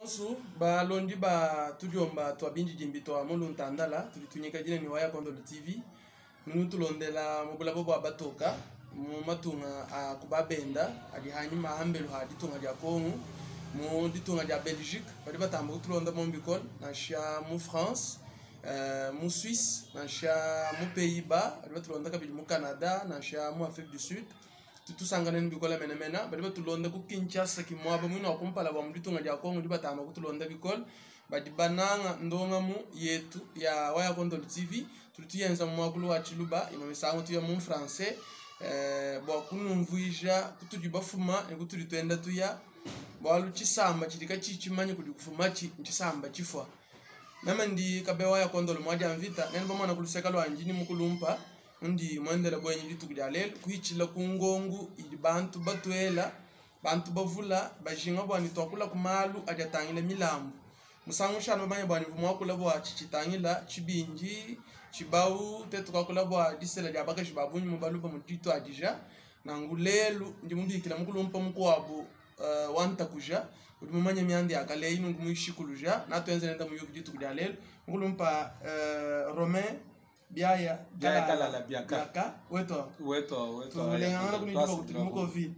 Su ba londi ba tudiomba to abinji jimbito amulu ntandala tulitunyika jine ni waya kondo TV nunu tulondela mubula bobo abatoka mu matunga a kubabenda ali hanyuma hambelu hadi tunga dia Congo mu ditunga dia Belgique bali batambu tulonda mu bikol na sha mu France mu Suisse na sha mu Pays-Bas bali batulonda kabili mu Canada na sha mu Afrique du Sud tutusangana bikola mena bali batulonda ku Kinshasa kimwaba mwina okumpala ba muditunga dia Congo ndi batamba kutulonda bikol badi bananga ndonga mu yetu ya waya kondo TV tulituyenza mu makulu wa chiluba imamisango tuya mu français bo kunumvuija kutudi bafuma ekutudi twenda tuya bwalu chisamba chilika chichimanye kudi kufuma chisamba chifwa namandi kabewa ya kondo mwaja mvita nene bomana kuluseka lwa njini mukulumpa ndi mwendela bwenye litukudi lelo kuichila kungongu ili bantu batwela bantu bavula bajinga bwani twakula kumalu ajatangile milambo musangu shano banye bwani bumwakula bwa chichitangila chibinji chibau tetu kakula bwa disela dia baka chibabunyi mubalupa mutito adija nangulelu ndi mumbikila mukulumpa mukwabu wanta kuja udumumanya myandi akale inu ngumuishikuluja natwenze nenda muyo viditu kudi lelo mukulumpa Romain biaya kalala biaka weto tulengana kunijua kutilimu covid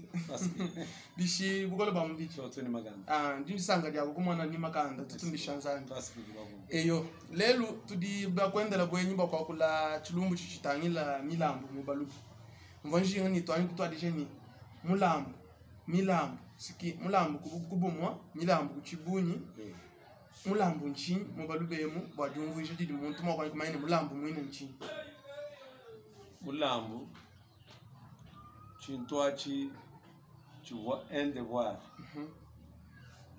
bishi bukole ba mbichi ni maganda ndindi sanga dia kumwana ni makanda tutumbishanzani eyo lelu tudi bakwendela bwenyimba kwa kula chilumbu chichitangila milambo mubalupi mvanjinga ni twani kutwa dijeni milambo siki mulambo kubumwa milambo kuchibunyi mulambo nchini mubalubemu bwajumvu jidi muntu mwa kwa kumaine mulambo mwine nchini mulambo chintwachi chuwa ende voir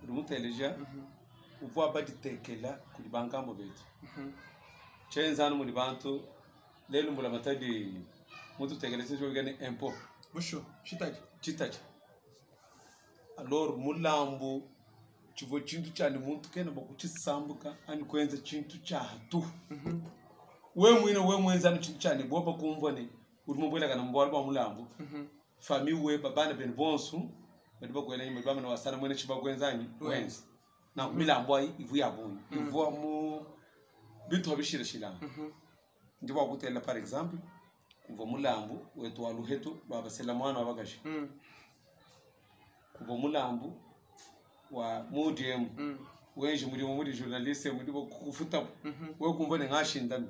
rumuteleja uva baditekela kuri bankambo betu chenzana muri bantu lelo mbula matadi mutu tekelese jogane impôt busho chitaji alors mulambo chivo chintu chani muntu kena bakuchisambuka ani kwenza chintu chatu we mwenza no chintu chani boba kumvone uri mubwela kana mbwala ba mulambo fami we babana ben bonsu badi bakwela nyimba bamana wasana mwene chiba kwenzani wenza na milambo ai ivu yabunyi ivu mu bitu bishira shilanga ndiba kutela par exemple kuva mulambo wetu waluhetu baba selamwana wabagashi kuva mulambo wa modem wenje muri journaliste muri kufuta we kumva nengashinda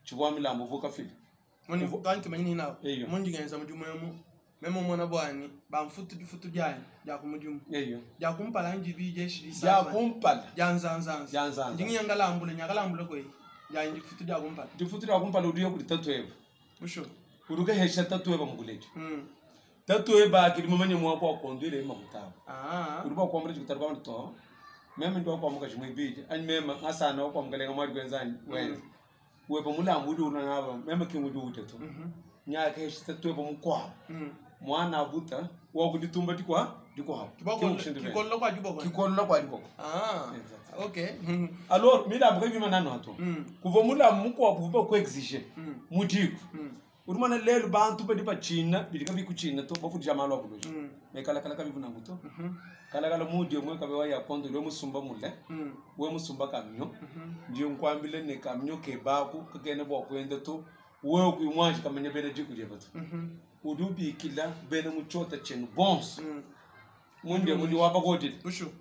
chibwa milambo vuka fili moni kanti manyini nawo mundi genza mujumwemo memo mona bwani bamfutu dyani ya kumujumu ya kumpala njibi jeshi lisa ya kumpala janzanza ndingi nyakalambule kwe ya njifutu dya kumpala ndifutu dya kumpala udiyo kuri tatweba busho uruke hesha tatweba mukuleje tatweba kiri mumanye mwapo akondwele makutaba uruba kwa mreje kutarba mto meme ndo kwa muka chimwe bije ani meme ngasana kwa mgalenga mwadi kwenzani wenza weba mulambo udi unangaba meme kimudi uteto nyaka hesha tatweba mukwa mwana abuta wa kuditumba dikwa hapo kikollo kwa jubo okay alors milambo kwa vima nano hato kuva mulambo mukwa buba ko exige mudiku urumana lelo bantu badi bachina bilika bikuchina to bafudija malo akuloje mekala kala kabivuna nguto kala mudi omwe kabe waya kondo lo musumba mulle we musumba kamnyo ndiyo nkwambile ne kamnyo kebaku kagene bwa kwenda to we kwimwaji kamenya bene jikuje bato udubi kila bene muchota chenu bons mundi mundi wapa kodile busho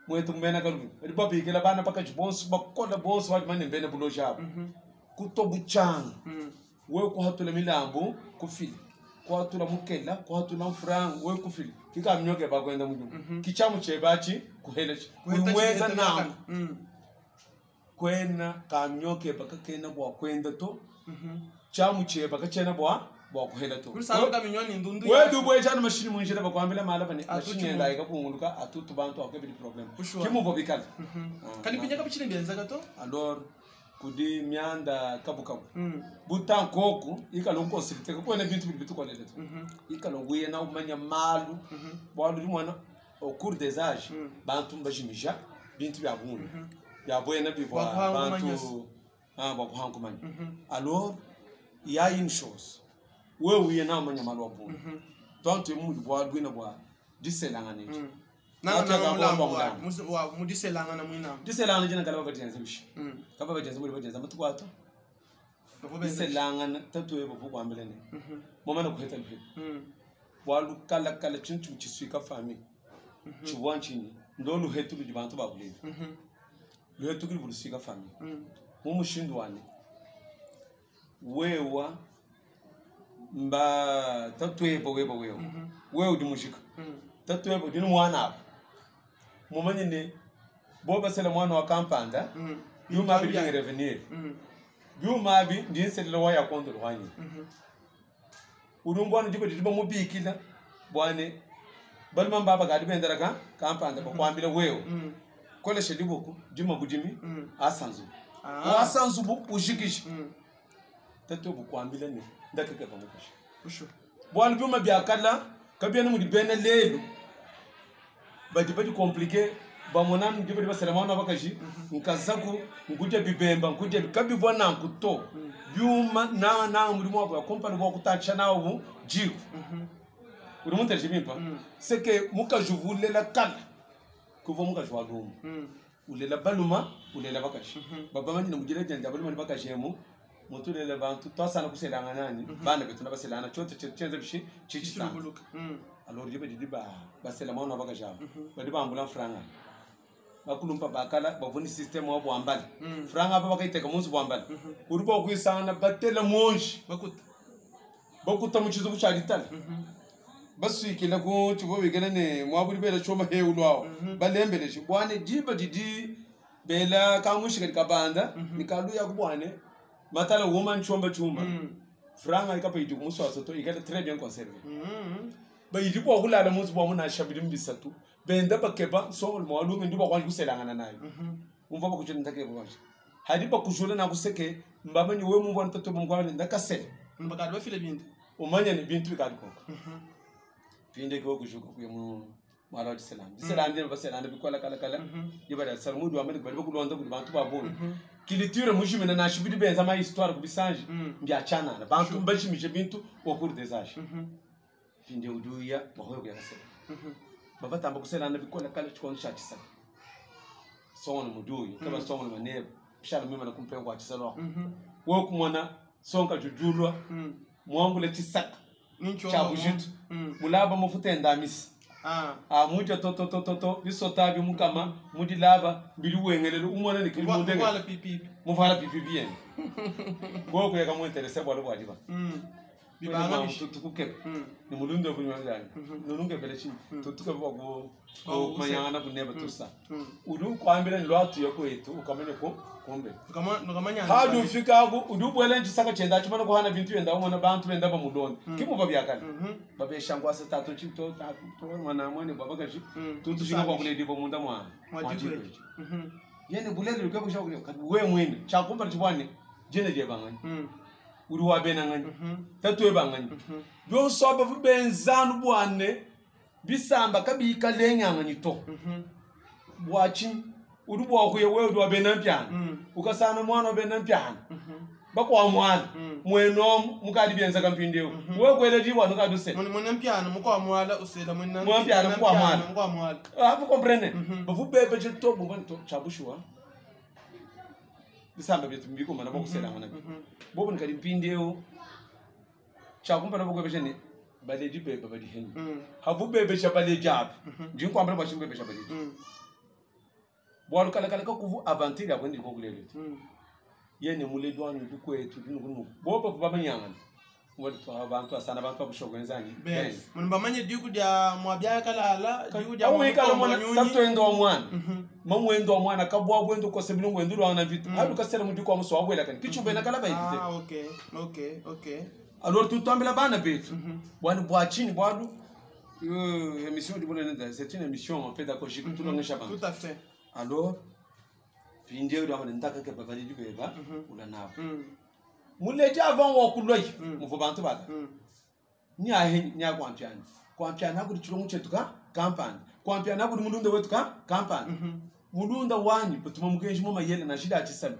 mwetu mbena kalu ribabi kila bana pakaji bons bakola bons wadi mane bene bulojabo kutobuchanga we kuhatula milambo kufili kuhatula mukela kuhatula mfrang we kufili kika mnyoke bakwenda mujumu kichamu chebachi kuhelechi kumweza na kwena kamnyoke bakakena bwa kwenda to chamu cheba kachena bwa kuhela to kusanga minyoni ndundu we dubwe chana mashini munjira bakwambela mala bane mashini ndaika kunguluka atutu bantu akebili problem kimuvo bikala kani pinyaka bichini benza gato alors kudi mianda kabukabu butankoku ikalonko siliteka kwena bintu bitu kwa leleto ikalonguye na umanya malu bwadu limwana au cours des âges bantu mbajimija bintu bya buntu ya boyena bivwa bantu bakuhangu manya alors il y a une chose we uye na umanya malu buntu tonto mu bwadu na bwa diselanga nje mudiselanga na mwina diselanga jina kala bajenza bishi kaba bajenza muri bajenza mutukwato diselanga tatuwe bovu kwambelene momana kuheta bihe walu kala kala chinchu chiswika fami chiwanchini ndolu hetu bibantu babulini luhetu kuli buluswika fami mushindwane wewa mba tatuwebo wewe dimushika tatuwebo dinu mwana hapo mumanye ne boba sele mwana wa kampanda yuma bi ngi revenir yuma bi ndin sele waya kondo lwanyi udumbwana dibo dibo mubikila bwane balma baba gadi bendera ka kampanda ko kwambile wewe kole shediboko jima bujimi asanzu asanzu bu ushikishi tatuwebo kwambile ne ndakeke bamukashi bwana buma biakala kabiana mu dibene lelu badi compliqué bamona ndibo diba selemana bakaji nkazaku nguje bibemba nguje kabivona nkuto byuma na mulimo wa company wa kutacha nawo jiku uri muntajimimpa seke mukajuvulela kala kuvo mukajwa lumu ulela baluma ulela bakaji baba mani namujira janja baluma bakajemu mutulela bantu twasana kuselanga nani bana betuna baselana chote chenze bishi chichi alors je vais dire basela mwana bakajaba badi bambula franga bakulumpa bakala bavuni system wa bwambala franga apa bakaiteka munsi bwambala uribo kwisana batela monji bakuta muchizo kuchalitala baswikila ku chibo bigene ne mwaburi bela choma heulwao balembele chibwane diba didi bela kamushika kabanda nikalu ya kubwane matala woman chomba chuma franga ikapa idu muso asoto ikala très bien conservé ba yidipo okulala muzi bwa muna shabiri mbisatu benda bakeba so mo alumi ndibo kwanje kuselangana nayo umva bakujena ntake bwanje hadipa kujula na kuseke mbamanye we mumva ntato mungwane ndakasele mbakadi bafile bintu umanya ni bintu bikadi koko pinde ko kujuka kuye mu mara diselam ndibe baselanda bikola kala dibara salmudu amene bali bakulonda kuti bantu babona kiliture mujimena na shibiri benza ma histoire kubisanje mbiachana bantu mbashimije bintu okuru desage pinde uduya bahoyo yakasela baba tamba kuselana bikola kala chikondo chatisa sono muduyo kaba sono manebo shala mimi na kumpenga kwa chisalo wo kumwana sonka jujulwa mwangule tisaka cha bujitu mulaba mufute ndamisi muja to bisota bi mukama mudilaba bili wengelele umwana ni kilimu ndenge muvala pipi bien boko yaka mu interesse bwalo bwajiba bibanga tukuke ni mulundo bunywanjani nununge belechi tutuke bako manyana kuneba tusa udu kwambira ndwatu yako yetu ukamene ko kombe ukamanya hadu fika agu udu bwele ntisaka chenda chimana ko hana bintu yenda umona bantu benda ba mulonde kimu babyakana babeshangwa satatu chito to mwana mwane babagaji tutu shika kwa kule dibo munda mwa yene bulele lukabo shako we mwene chakumba chibwane jene je bangani uri wa benangani tatuwe bangani byo soba benzanu bwane bisamba kabika lenyangani to bwachi uri bwa kuye we uri wa benampiana ukasana mwana benampiana bakwa mwana mweno mukadi benza kampindeo we kwele diwa nokaduse mwanampiana mukwa mwala usela mwanampiana mukwa mwala vous comprenez vous bebe je to bungani to chabushwa bisamba byetu mbiko mana bokusela ngana bobo nikali mpindeo chakumpa nabo kwebeshe ne baleji bebe badi hen havu bebe cha baleji ap ndinko ambra bashimbe bebe cha baleji bwalu kala kuvu avantage akwendi ko kulele yene muledo anu dikwetu dinu bobo babanyanga wali to abantu asana abantu abushokwenzani bes munba manye diku dia mwabya kala diku dia mwana tanto endo mwana mamwendo wa mwana kabwa bwendo ko sebilungu enduro wana vitu hadu kasela mudiko amuso wabwela kan kichumbe na kala bayite okay alors tout tambela bana betu bwana bwachini bwadu émission dibona nenda c'est une émission pédagogique tout longa chabana tout à fait alors pinde ndo amana ndaka ke babali dibeba ula nabo muleja avant wa kuloi muvo bantu baka ni ahe nya kwampiana kuri chirongo chetuka kampani kwampiana kuri mulunde wetuka kampani mulunda wanyi butuma mukenji mama yele na shida atisana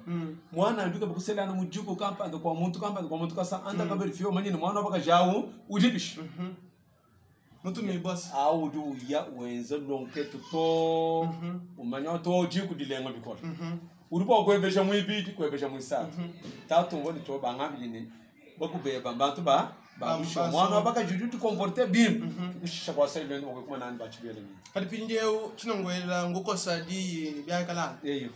mwana nduka bukuselana mujuko kampani kwa muntu kasa anda ka verifio manyine mwana baka jawu ujibish Mutu mi boss. Audu ya wenza lonke to umanya to jiku dilenga bikolo. Urupo kwebesha mwibiti kwebesha mwisatu. Tatu ngoni to bangabili bakubeba mbantu ba babusho mwana baka juju comporter bien ushisha kwa sasa ibenge kwa nani bachibele ni kadi pinjeu chinongwela ngukosa di byakala eyo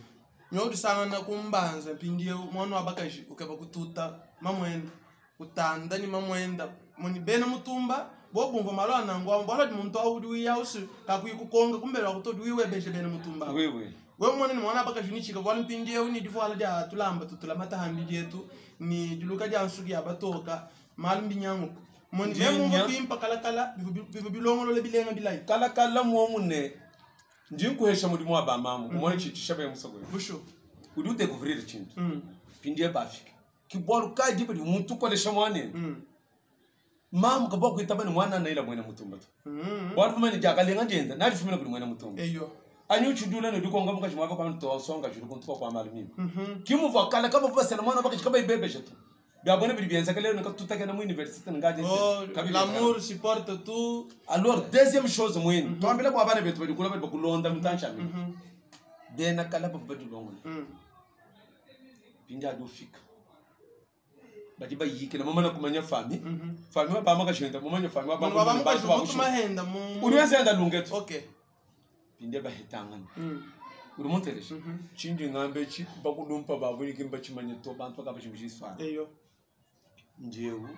nyodu sanga na kumbanza pinjeu mwana wabakaji ukaba kututa mamwenda utanda ni mamwenda muni bena mutumba bobumva malwana ngwa mbona di muntu awudi yausu kakuyikukonga kumbela kutodu wiwe beshe bena mutumba wewe mwana ni mwana bakaji ni chika bwana pinjeu ni difwala dia tulamba tutulamata hambi yetu ni juluka dia nsugi abatoka malumbi nyangu moni bemu mvimpa kala bivu bilongo le bilenga bilai kala mo munne ndinku hesha muri mwa ba mamu umone chitisha be musogo busho udute kuvrir chintu pindie bafika kibolu kaji bali muntu kolesha mwane mamu kaboko itabani mwana na ila mwena mutumba to bolu mani jakalenga jenda nali fumina kuli mwena mutumba eyo anyu chudula no dukonga muka chimava kwa nto songa juru kuntu kwa malumi kimu vakala kama vasa na mwana baka chikaba ibebe jetu biabone bili bienza kale no tutaka na mu université ngaje l'amour supporte tout. Alors deuxième chose moyenne to ambela kwa bana betu bali kula bali bakulonda mutancha mi dena kala baba dulongo pinda do fika badi ba yike na mama na kumanya fami fami ba maka shenta mama nya fami ba maka shenta mahenda mu urianza enda lungeto okay pinde ba hitangana urumonteresha chindi ngambe chi bakulumpa babuli kimba chimanye to bantu ka bashimjiswa eyo njewu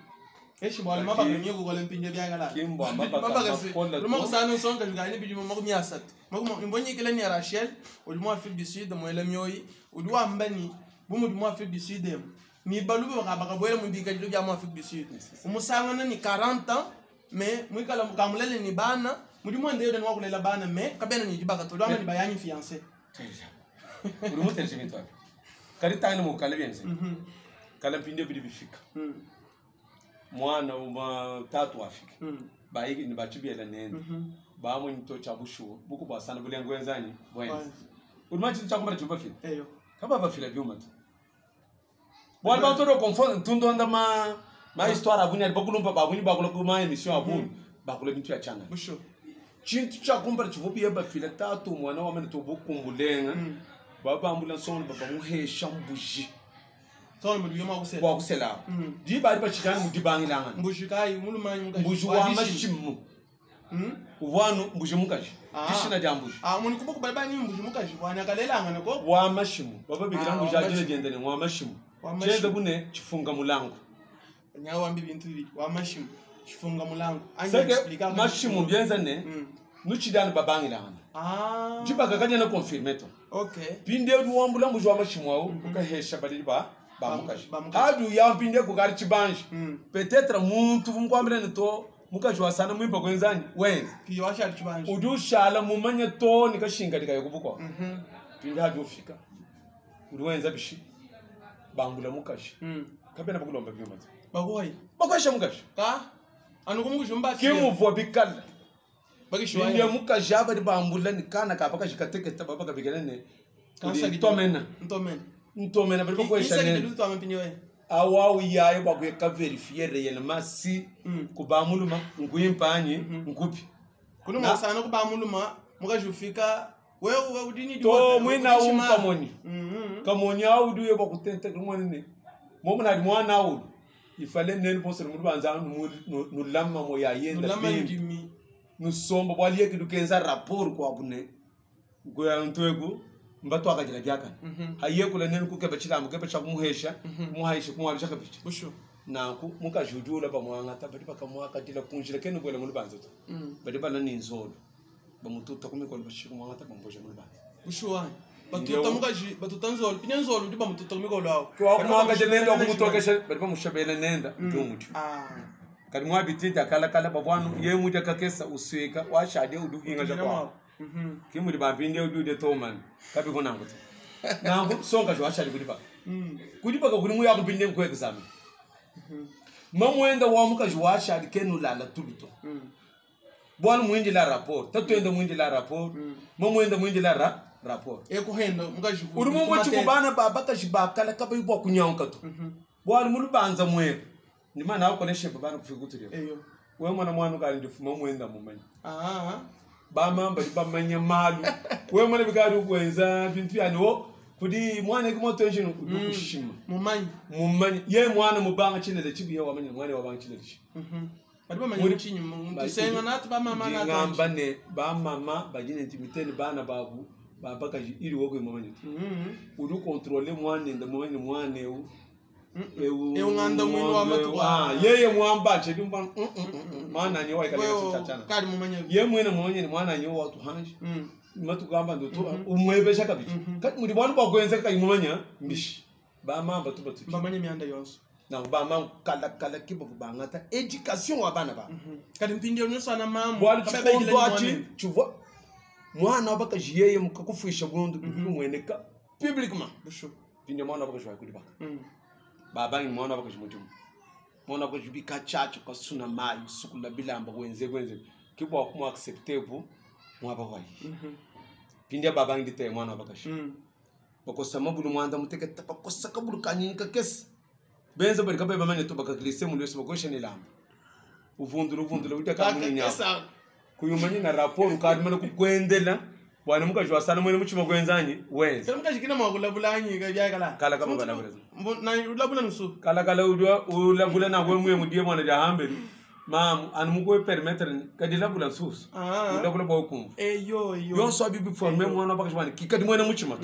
eshi bwala mabaka nyeku kwa mpinje byagala kimba mabaka kola rumo kusana songa ngani bijimo makumi asatu makumi mbonye kile ni Rachel ulimo Afrique du Sud moele myoyi ulwa mbani bumu ulimo Afrique du Sud ni balube baka boele mbika jilo bya Afrique du Sud umusanga ni 40 ans mais mwikala mukamulele ni bana mulimo ndeo nwa kulela bana mais kabena ni jibaka to lwa ni bayanyi fiancé ulimo teresha mitwa karita ina mukale byenze kala pinde bidi bifika mwana uma tatu afika baiki ni bachibela nenda bamwe nto chabushu buku basana bulengo wenzani bwenza ulimachi chakumara chupa fika eyo kaba bafila byuma tu bwali batoro confond tundo anda ma histoire abunya bakulumpa babunyi bakula kuma emission abunyi bakula bintu ya changa busho chintu chakumbara chivubi ya bafila tatu mwana wa mene to bukumbulenga baba ambulance on baba muhesha mbuji Tol mu yoma kusela. Wa kusela. Di bari ba chikani mu dibangi langa. Mbuji kai mulu manyi mukaji. Mbuji wa mashimu. Uvanu mbuji mukaji. Kishina dia mbuji. Muni kubuku bari ba ni mbuji mukaji. Wanya kalelanga nako. Wa mashimu. Baba bigira mbuji ajile jendene wa mashimu. Chende bune chifunga mulango. Nyawa mbi bintu bi wa mashimu. Chifunga mulango. Anje explica mashimu bienza ne. Nuchidani babangi langa. Jiba kakanya na confirmer to. Okay. Pinde duwambula mbuji wa mashimu wao ukahesha bali ba bamukaji hadu ya mpinde kugari chibanji peut-être muntu vumkwambira nito mukajwa sana mwimba kwenzani wenza kiwasha chibanji udushala mumanya to nikashinga dikayekubukwa pinde hadu ufika uwenza bishi bangula mukaji kapena bakulomba byoma bagoyi bakasha mukaji ka anukumujumba kimuvwa bikalla bagishwa pinde mukaji abari bambula nikana kapaka shikateketa baba kabigelene kansa gitomena ntomena bari bako eshane awawu yaye bakweka verifier réellement si kubamuluma nguyimpanye ngupi kuluma sana kubamuluma mukajufika wewe udini to mwina umkamoni kamoni awudu yeba kutente kumone momuna di mwana awudu ifale nene posere mu banza nu lamma mo yayenda bimi nu somba bwali yekidukenza rapport kwa bune ngoya ntwego mbato akajira byaka haye kula nene kukebe chilamu kebe cha kumuhesha kumuhaisha kumwabisha kabichi busho nanku mukajujula bamwanga tabati bakamwaka dila kunjira kene kwela mu banza to badi bana ni nzolo bamututa kumikola bashiku mwanga tabamboje mu banza busho wa batuta mukaji batuta nzolo pinya nzolo ndi bamututa kumikola wawo kwa kumwanga jenenda kumutokesha badi bamushabela nenda ndumuti kadi mwabitita kala babwanu ye muja kakesa usweka washade uduhinga jakwa kimuri bambinde udude toman kabi konango nango songa jo ashali kudipa ka kulimu yako binde ko exam mamwenda wa muka jo ashali kenu lala tuluto bwana mwindi la rapport tatwenda mwindi la rapport mamwenda mwindi la rapport eko hendo muka jo urumo mo chikubana baba ka shibakala kabi bwa kunyanka to bwana mulu banza mwe ni mana ko leshe baba na kufikutu eyo we mwana kali ndifuma mwenda mumanya bamamba bamanya malu we mwana bikari ukwenza bintu yani wo kudi mwana kimo tension kushima mumanya ye mwana mubanga chinele chibiye wamanya mwana wabanga chinele chi badiba manya chinyi mutisenga nati bamama na ngamba ne bamama bajine intimiteni bana babu babaka iri woko mumanya udu contrôler mwana nda mwana eu nganda mwino wa matwa yeye mwamba chedi mban mwana nyo wa ikale chachana kali mumanya ye mwene mwana nyo wa tuhanje matukamba ndo to umwebesha kabiti kati muri bwana bagwenza kai mumanya mbishi bamamba tu batu bamanya mianda yonso na bamamba kala kibo bangata education wa bana ba kati mpindi yo sana mambo bwali chikondo achi chuva mwana abaka jiyeye mukakufisha bundu mwene publiquement busho pindi mwana abaka jwa kudi baka baba ni mwana abaka jumutu mwana abaka jubika chacho kasuna mai sukula bilamba wenze kibo akuma acceptable mwaba wayi pindi baba ngite mwana abaka bakosa mabulu mwanda muteketa bakosa kabulu kanyinka kesi benza bari kabe bamanye to baka glisse mu lwese bagoshe ni lamba uvunduru utaka munya kuyumanye na rapport kadi mana kukwendela bwana mukajwa sana mwene muchima kwenzanyi wenza kama mukajikina mwakulabulanyi kabyakala kala kama bana bulaza na ulabula nusu kala ulabula na gwe mwe mudie mwana ja hambeli mam an mugwe permettre kadi labula sus ulabula ba kumvu yo yonso abibi former mwana bakashwani kikadi mwene muchima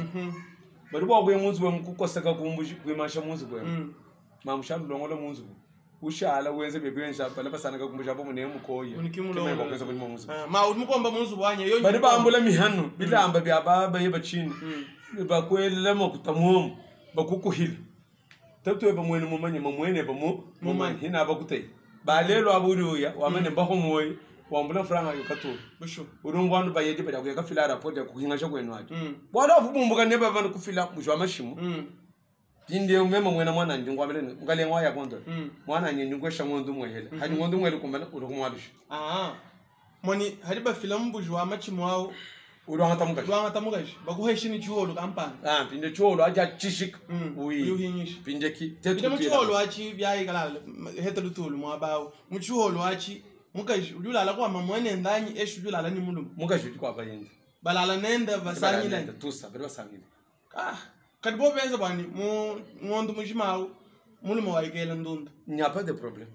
bari bo gwe munzu we mukukoseka kumbuji kwimasha munzu gwe mam shalu longola munzu ushala wenze bebensha pala basana kakumbusha bo mune mukoye unikimulongo bakwenza bani munzu ma ulimukomba munzu bwanye yo bari bambula mihanu bilamba bya baba yebachini bakwela makutamu bakukuhila tatwe bamwene mumanye mamwene bamu mumanye hina bakutei balelo aburuya wamane mbako moyi wambula franga yokatu busho urungwandu bayedi bada kuyaka fila rapport ya kuhinga shakwenwa ati bwala vubumbuka neba bana kufila mujwa mashimu pindi umema mwena mwana njungwa melene ngale ngwaya kondo mwana nyenjungwe shangondu mwehela hani ngondu mwele kumala urukumwalisha moni hariba filamu bujwa machimu wao urwanga tamugashi baguheshini chuholo kampanga pinde chuholo aja chishik yuhinyish pinde ki tetu pinde chuholo achi byayi kala hetelutulu mwabawo muchuholo achi mukashi ulala kwa mamwene ndanyi eshu ulala ni mulum mukashi kwa bayenda balala nenda basanyi nenda tusa bero basangile kadi bo benza bani ngondu mujimawo muluma waikela ndundu nyapa de problem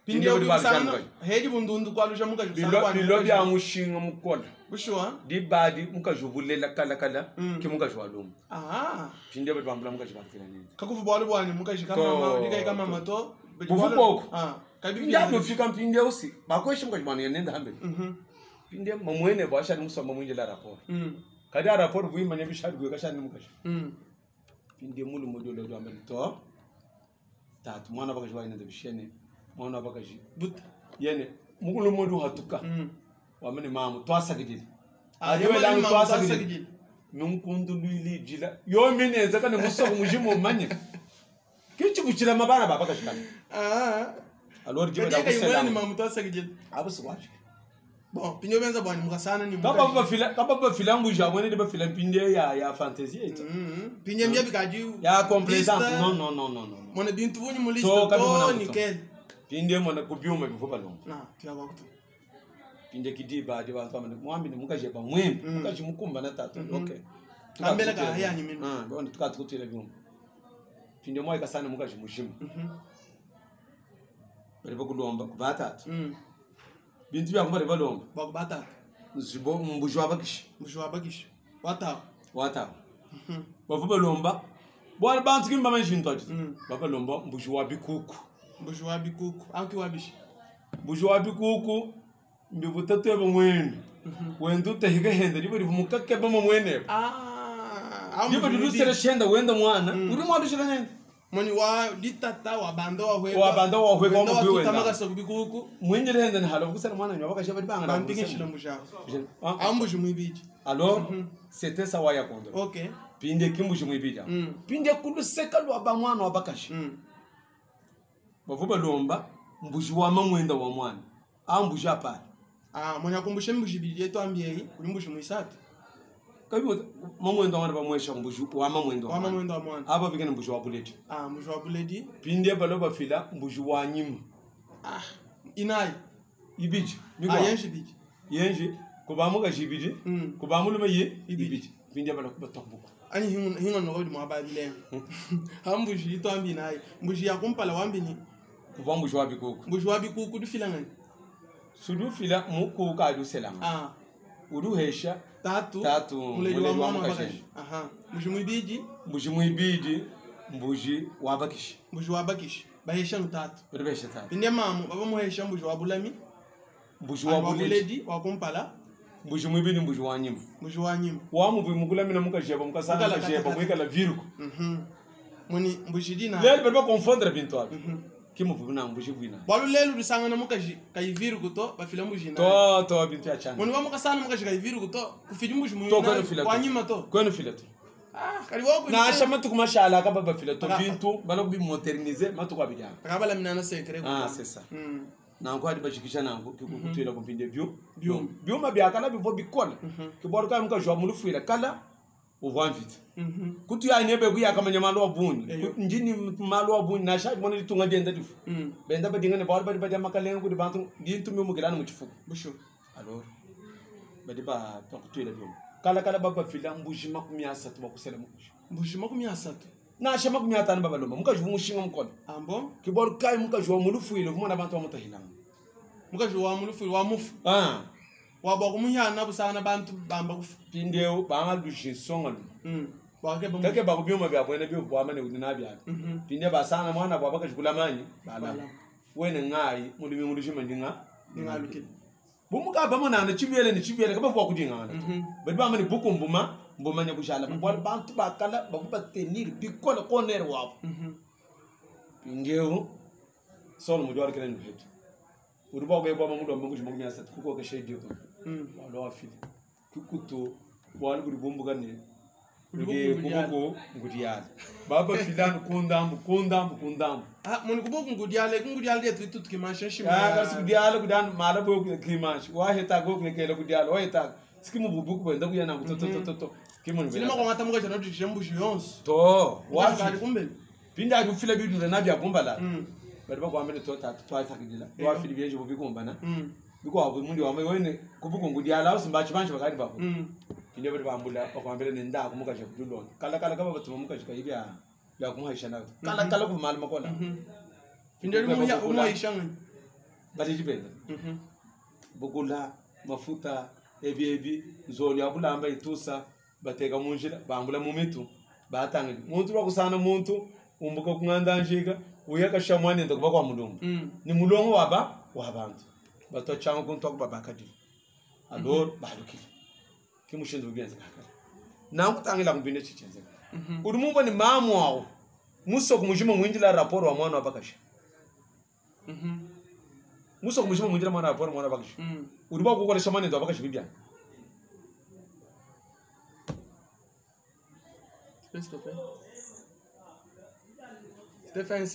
pindi ubisana heji bundundu kwalusha mukashi bilo bya mushinga mukola bushwa di badi mukajuvulela kala ke mukajwaluma pindi bambula mukajibakela nenda kakufu bwali bwani mukashi kama ndika kama mato bufukoko kadi njalo fika pindi usi bakweshi mukajibana yenenda hambe pindi mamwene bashani musoma mwinje la rapport kadi rapport buimanya bishadi gwe kashani mukashi pindi mulu modolo do amali to tatu mwana bakajwa ina bishene mwana bakaji but yene mukulu modu hatuka wamene mamu to asagidile ayewe la to asagidile nunkundu luili jila yo meneza kana musoko mujimo manye kichi buchira mabana baba kashikana alors jibe da kusela ni mamu to asagidile abuswaje bon pinyo benza bwani mukasana ni kaba filambu jabone de filam pinde ya fantasy eto pinye mbia bikaji ya complaisance non mona bintu bunyi mulista to nikel pinde mona kubyuma bivuba lo na kila wakati pinde kidiba de bantu amane mwambi mukaje ba mwembe mukaje mukumba na tatu okay ambela ka yanyi mimi bona tukatutela byuma pinde moyo kasana mukaje mushima bari bakulomba kubatatu bintu bya kumba balomba bakubata zibo mbujwa bakishi wata bavuba lomba bwana bantu kimba manjinto ati baba lomba mbujwa bikuku anki wabishi mbujwa bikuku mbivutatu eba mwene wendo tehike hende libo livumukake ba mwene libo lilusere shenda wenda mwana uri mwabishira nende moni wa ditata wa bando wa hwe kwa mbiwe wenda tamaka so bikuku mwinje hende ni halo kusana mwana nyabaka shaba banga na mpingishira mbusha ambuju mwibiji alors c'était ça waya kondo okay pinde kimbuju mwibija pinde kuluseka lwa ba mwana wa bakashi bavuba lomba mbuju wa mamwenda wa mwana ambuja pale moni akumbushe mbuju bili yetu ambiei kuli mbuju mwisatu kabi mamwenda wana bamwesha mbuju wa mamwenda wa mwana aba bigena mbuju wa buleti mbuju wa buleti pinde baloba fila mbuju wa nyima inai ibiji yenji biji yenji ko ba mu ga jibiji ko ba mu luma ye ibiji pindi bala ko batombuko ani hinga no godi mo abali le hambuji to ambi nayi mbuji ya kumpala wambini ko mbuji wabi ko mbuji wabi ko kudu filangani sudu fila mu ko ka du selanga udu hesha tatu muleji wa mama bakashi mbuji muibidi mbuji wabakishi bahesha tatu bahesha tatu inde mamu baba muhesha mbuji wabulami mbuji wabuledi wakumpala mbuji muibidi mbuji wanyima wamu vi mugulami na mukasheba mukasanga sheba muikala viruko muni mbuji dina lele beba confondre bintu abi kimu vuna mbuji vina balu lelu dusanga na mukaji kai viruko to bafila mbuji na to bintu achana muni wa mukasana mukaji kai viruko to kufiji mbuji wanyima to kwenu filato kali wako na shama tukumashala ka baba filato bintu balo bi moderniser matuko abijana akabala minana secret c'est ça na ko adi bashikisha nango kikutwela kumpinde bio mabiakala bivo bikola kiboro ka muka jwa mulu fuila kala uva vite kutu ya nebe ku yakamanya malo abuni njini malo abuni na sha mona litunga denda difu benda badinga ne bawar badi badi makalenga ku dibantu dintu mi mugilana mu chifuku busho alors badi ba pakutwela bio kala baba fila mbuji makumi asatu bakusela mbuji makumi asatu na sha makumi atanu baba lomba muka jwa mushinga mkola ambo kiboro kai muka jwa mulu fuila vumona bantu bamutahila muka jwa mulu fuila wa mufu wabo kumunyana busana bantu bamba kufu pindeo banga dushin songa kake ba kubioma bya kwene byo kwa mane udina bya pinde basana mwana baba kashikula manyi bala wene ngai mulimi mulishi mandinga ningalukile bumuka bamona na chibiyele kaba kwa kudingana badi bamane bukumbuma mbomanya bushala bwa bantu bakala bakuba tenir bikola koner wabo pindeo solo mujwala kene nhetu uruba ko yebo mamudo mbuji mugnya sat kuko ke shedi ko walo afili kukuto wali kuri bombuga ne kuko ngudiyala baba filan kundambu mun kubo ngudiyala de tutu kimasha shima kasi ngudiyala kudan mala bo kimash wa heta go ke kele ngudiyala wa heta skimu bubu ko nda kuyana to kimun be ko ngata muga jana dijembu jiyons to wa fili kumbe pinda ku fila bidu na bya kumbala bari ba kwamene to takidila wa fili byeje bubikumbana biko abo mundi wa wene kubuku ngudiyala usimbachi banje bakadi bako inde bari bambula bakwambele nenda kumuka je kudulona kala kaba batuma muka jika ibya ya kumuhaisha nayo kala ku mal makola inde umuhaisha ngani bari jibenda bugula mafuta ebi nzoli abulamba itusa bateka munjira bambula mumitu batanga muntu bakusana muntu umbuka kungandanjika uyaka shamwani ndo kuba kwa mulungu ni mulungu wabantu bato chango kunto babakadi alors balukile kimushindu bigenze kakala nakutangila kumbine chichenze uri mumbo ni mamu wao muso kumujima mwinjila raporo wa mwana wabakashi muso kumujima mwinjila mwana raporo mwana wabakashi uri ba kukole shamani ndo wabakashi bibia Stephen